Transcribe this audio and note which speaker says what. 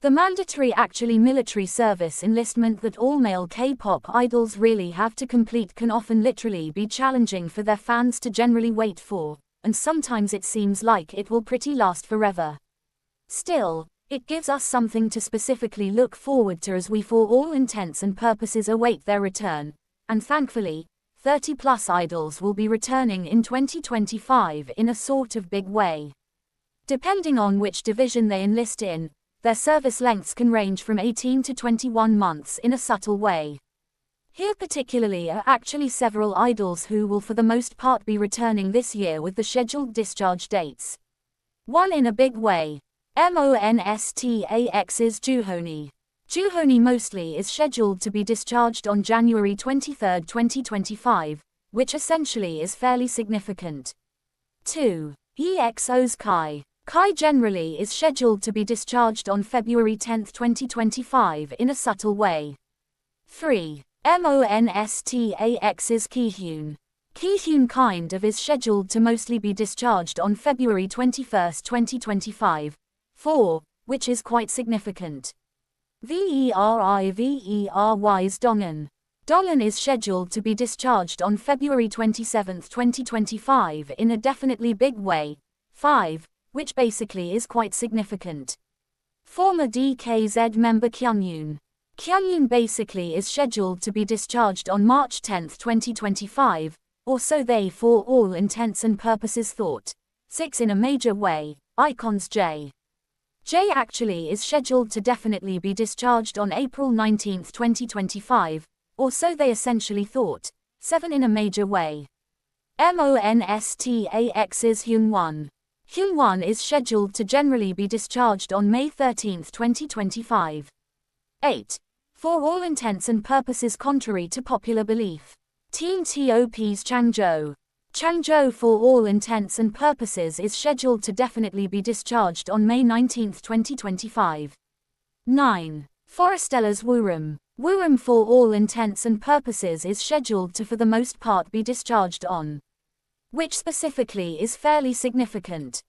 Speaker 1: The mandatory actually military service enlistment that all male K-pop idols really have to complete can often literally be challenging for their fans to generally wait for, and sometimes it seems like it will pretty last forever. Still, it gives us something to specifically look forward to as we for all intents and purposes await their return, and thankfully, 30-plus idols will be returning in 2025 in a sort of big way. Depending on which division they enlist in, their service lengths can range from 18 to 21 months in a subtle way. Here particularly are actually several idols who will for the most part be returning this year with the scheduled discharge dates. One in a big way. Monstax's Joohoney. Joohoney mostly is scheduled to be discharged on January 23, 2025, which essentially is fairly significant. 2. EXO's Kai. Kai generally is scheduled to be discharged on February 10, 2025 in a subtle way. 3. Monstax's Kihyun. Kihyun kind of is scheduled to mostly be discharged on February 21, 2025. 4. Which is quite significant. Very's Donghan. Donghan is scheduled to be discharged on February 27, 2025 in a definitely big way. 5. Which basically is quite significant. Former DKZ member Kyungyoon. Kyungyoon basically is scheduled to be discharged on March 10, 2025, or so they for all intents and purposes thought. 6. In a major way, iKON's J. J actually is scheduled to definitely be discharged on April 19, 2025, or so they essentially thought. 7. In a major way. Monstax's Hyungwon. Hyungwon is scheduled to generally be discharged on May 13, 2025. 8. For all intents and purposes contrary to popular belief. Team TOP's Changjo. Changjo for all intents and purposes is scheduled to definitely be discharged on May 19, 2025. 9. Forestellar's Wooram. Wooram for all intents and purposes is scheduled to for the most part be discharged on. Which specifically is fairly significant.